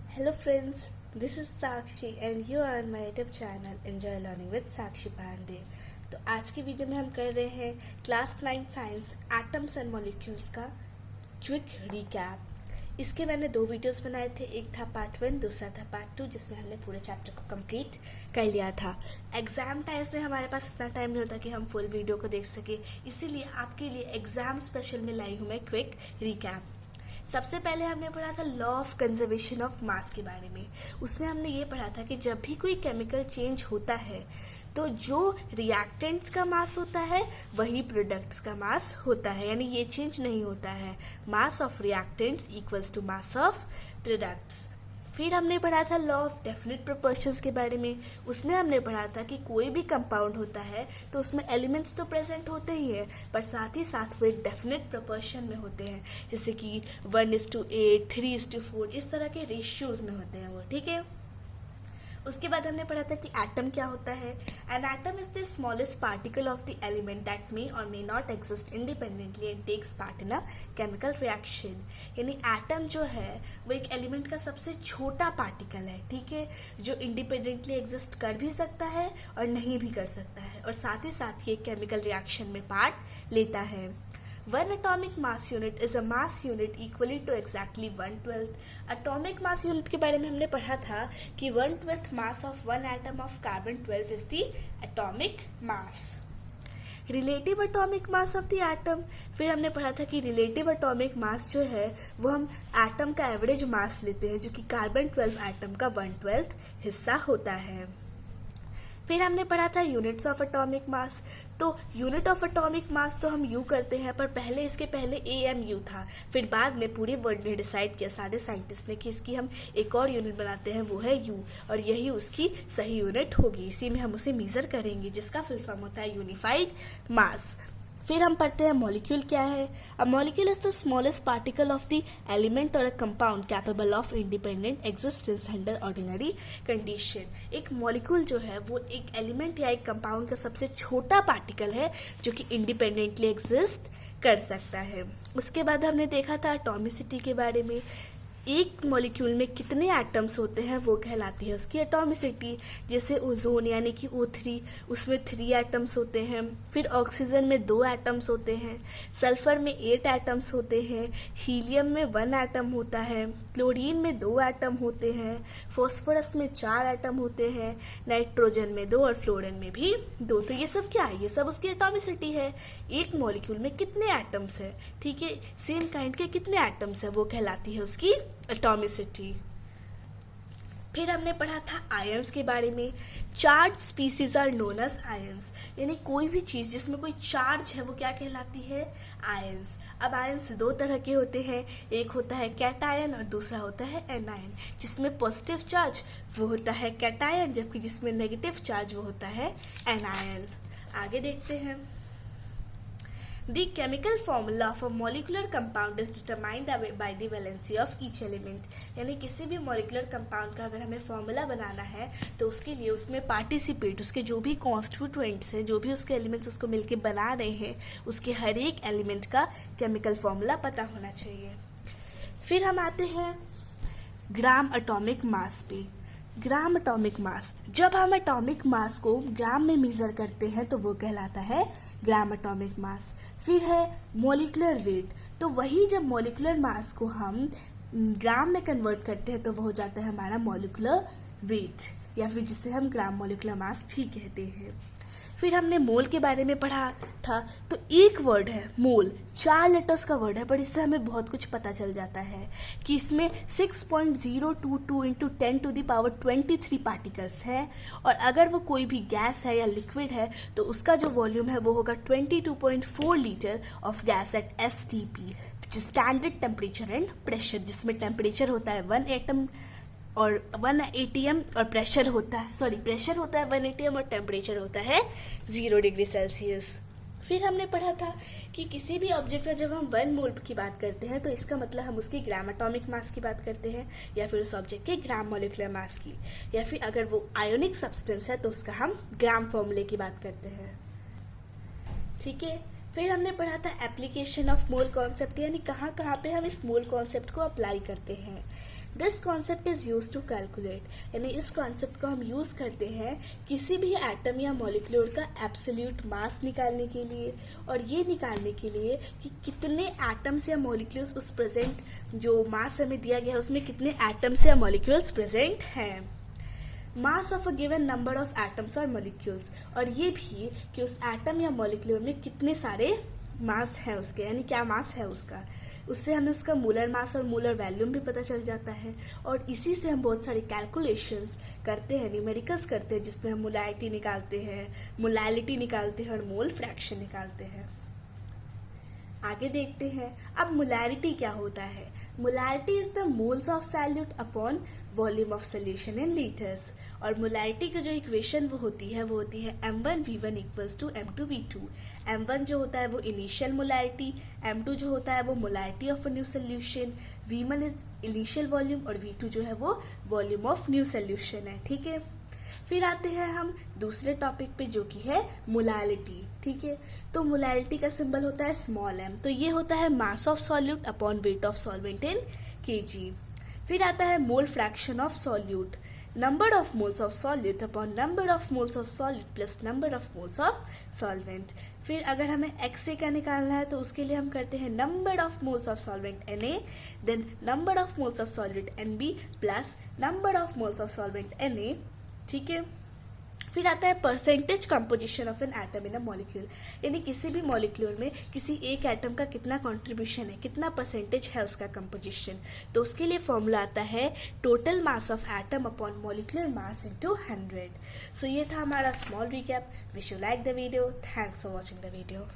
Hello friends, this is Sakshi and you are on my YouTube channel Enjoy Learning with Sakshi Pandey। तो आज की video में हम कर रहे हैं class 9 science atoms and molecules का क्विक रिकैप। इसके मैंने 2 वीडियोस बनाए थे, एक था पार्ट 1, दूसरा था पार्ट 2, जिसमें हमने पूरे चैप्टर को कंप्लीट कर लिया था। एग्जाम टाइम्स में हमारे पास इतना टाइम नहीं होता कि हम फुल वीडियो को देख सके, इसीलिए आपके लिए एग्जाम स्पेशल में लाई हूँ मैं क्विक रिकैप। सबसे पहले हमने पढ़ा था law of conservation of mass के बारे में। उसमें हमने ये पढ़ा था कि जब भी कोई केमिकल चेंज होता है तो जो रिएक्टेंट्स का मास होता है वही प्रोडक्ट्स का मास होता है, यानी ये चेंज नहीं होता है। Mass of reactants equals to mass of products. फिर हमने पढ़ा था लॉ ऑफ डेफिनेट प्रोपोर्शंस के बारे में। उसमें हमने पढ़ा था कि कोई भी कंपाउंड होता है तो उसमें एलिमेंट्स तो प्रेजेंट होते ही हैं, पर साथ ही साथ वो एक डेफिनेट प्रोपोर्शन में होते हैं, जैसे कि 1:8, 3:4, इस तरह के रेशियोज में होते हैं वो, ठीक है। उसके बाद हमने पढ़ा था कि एटम क्या होता है। An atom is the smallest particle of the element that may or may not exist independently and takes part in a chemical reaction. यानी एटम जो है वो एक एलिमेंट का सबसे छोटा पार्टिकल है, ठीक है, जो इंडिपेंडेंटली एग्जिस्ट कर भी सकता है और नहीं भी कर सकता है, और साथ ही साथ ये केमिकल रिएक्शन में पार्ट लेता है। One atomic mass unit is a mass unit equally to exactly 1/12। Atomic mass unit के बारे में हमने पढ़ा था कि 1/12 mass of one atom of carbon 12 is the atomic mass। Relative atomic mass of the atom, फिर हमने पढ़ा था कि रिलेटिव एटॉमिक मास जो है वो हम एटम का एवरेज मास लेते हैं, जो कि कार्बन 12 एटम का 1/12 हिस्सा होता है। फिर हमने पढ़ा था यूनिट्स ऑफ एटॉमिक मास। तो यूनिट ऑफ एटॉमिक मास तो हम यू करते हैं, पर पहले इसके पहले AMU था, फिर बाद में पूरे वर्ल्ड ने डिसाइड किया, सारे साइंटिस्ट ने, कि इसकी हम एक और यूनिट बनाते हैं, वो है यू, और यही उसकी सही यूनिट होगी। इसी में हम उसे मेजर करेंगे, जिसका फुल फॉर्म होता है यूनिफाइड मास। फिर हम पढ़ते हैं मॉलिक्यूल क्या है। A molecule is the smallest particle of the element or a compound capable of independent existence under ordinary condition. एक मॉलिक्यूल जो है वो एक एलिमेंट या एक कंपाउंड का सबसे छोटा पार्टिकल है जो कि इंडिपेंडेंटली एग्जिस्ट कर सकता है। उसके बाद हमने देखा था एटॉमिसिटी के बारे में। एक मॉलिक्यूल में कितने एटम्स होते हैं वो कहलाती है उसकी एटॉमिसिटी। जैसे ओजोन यानी कि O3, उसमें 3 एटम्स होते हैं। फिर ऑक्सीजन में 2 एटम्स होते हैं। सल्फर में 8 एटम्स होते हैं। हीलियम में 1 एटम होता है। क्लोरीन में 2 एटम होते हैं। फॉस्फोरस में 4 एटम होते हैं। नाइट्रोजन में 2 और फ्लोरीन में भी 2। तो ये सब क्या है? ये सब उसकी एटॉमिसिटी है। एक मॉलिक्यूल में कितने एटम्स है, ठीक है, सेम काइंड के कितने एटम्स है, वो कहलाती है उसकी एटॉमिसिटी। फिर हमने पढ़ा था आयंस के बारे में। Charge species are known as ions, यानी कोई भी चीज जिसमें कोई चार्ज है वो क्या कहलाती है? आयंस। अब आयंस 2 तरह के होते हैं, एक होता है कैटायन और दूसरा होता है एनायन। जिसमें पॉजिटिव चार्ज वो होता है कैटायन, जबकि जिसमें नेगेटिव चार्ज वो होता है एनायन। आगे देखते हैं। The chemical formula of a molecular compound is determined by the valency of each element। यानी किसी भी molecular compound का अगर हमें formula बनाना है तो उसके लिए उसमें participate, उसके जो भी constituents हैं, जो भी उसके elements उसको मिलके बना रहे हैं, उसके हर एक element का chemical formula पता होना चाहिए। फिर हम आते हैं ग्राम एटॉमिक मास पे। ग्राम एटॉमिक मास, जब हम एटॉमिक मास को ग्राम में मेजर करते हैं तो वो कहलाता है ग्राम एटॉमिक मास। फिर है मॉलिक्यूलर वेट, तो वही जब मॉलिक्यूलर मास को हम ग्राम में कन्वर्ट करते हैं तो वो हो जाता है हमारा मॉलिक्यूलर वेट, या फिर जिसे हम ग्राम मॉलिक्यूलर मास भी कहते हैं। फिर हमने मोल के बारे में पढ़ा था। तो एक वर्ड है मोल, 4 लेटर्स का वर्ड है, पर इससे हमें बहुत कुछ पता चल जाता है कि इसमें 6.022 इंटू 10⁻23 पार्टिकल्स हैं, और अगर वो कोई भी गैस है या लिक्विड है तो उसका जो वॉल्यूम है वो होगा 22.4 litre of gas at STP, standard temperature and pressure, जिसमें टेम्परेचर होता है 1 एटम और 1 ATM और प्रेशर होता है 1 ATM और टेम्परेचर होता है 0 डिग्री सेल्सियस। फिर हमने पढ़ा था कि किसी भी ऑब्जेक्ट का जब हम 1 मोल की बात करते हैं तो इसका मतलब हम उसकी ग्राम एटॉमिक मास की बात करते हैं, या फिर उस ऑब्जेक्ट के ग्राम मॉलिक्यूलर मास की, या फिर अगर वो आयोनिक सब्सटेंस है तो उसका हम ग्राम फॉर्मूले की बात करते हैं, ठीक है। फिर हमने पढ़ा था एप्लीकेशन ऑफ मोल कॉन्सेप्ट, यानी कहाँ कहाँ पे हम इस मोल कॉन्सेप्ट को अप्लाई करते हैं। This concept is use to calculate, यानी इस कॉन्सेप्ट को हम यूज करते हैं किसी भी एटम या मॉलिक्यूल का एब्सोल्यूट मास निकालने के लिए, और ये निकालने के लिए कि कितने एटम्स या मॉलिक्यूल्स उस प्रेजेंट जो मास हमें दिया गया है उसमें कितने एटम्स या मॉलिक्यूल्स प्रेजेंट हैं। Mass of a given number of atoms और मॉलिक्यूल्स, और ये भी कि उस एटम या मॉलिक्यूल में कितने सारे मास है उसके, यानी क्या मास है उसका। उससे हमें उसका मोलर मास और मोलर वैल्यूम भी पता चल जाता है, और इसी से हम बहुत सारी कैलकुलेशंस करते हैं, न्यूमेरिकल्स करते हैं, जिसमें हम मोलैरिटी निकालते हैं, मोलैलिटी निकालते हैं और मोल फ्रैक्शन निकालते हैं। आगे देखते हैं अब मोलैरिटी क्या होता है। Molarity is the moles of solute upon volume of solution in litres, और मोलैरिटी की जो इक्वेशन वो होती है m1v1 equals to m2v2। m1 जो होता है वो इनिशियल मोलैरिटी, m2 जो होता है वो molarity of a new solution, v1 is initial volume और v2 जो है वो वॉल्यूम ऑफ न्यू सोल्यूशन है। ठीक है, फिर आते हैं हम दूसरे टॉपिक पे जो कि है मोलैलिटी। ठीक है, तो मोलैलिटी का सिंबल होता है स्मॉल m, तो ये होता है mass of solute upon weight of solvent in kg। फिर आता है mole fraction of solute, number of moles of solute upon number of moles of solute plus number of moles of solvent. फिर अगर हमें XA का निकालना है तो उसके लिए हम करते हैं number of moles of solvent Na, then number of moles of solute Nb plus number of moles of solvent Na। ठीक है, फिर आता है percentage composition of an atom in a molecule, यानी किसी भी मॉलिक्यूल में किसी एक एटम का कितना कंट्रीब्यूशन है, कितना परसेंटेज है उसका कंपोजिशन। तो उसके लिए फॉर्मूला आता है total mass of atom upon molecular mass into 100। सो ये था हमारा small recap. Wish you like the video, thanks for watching the video.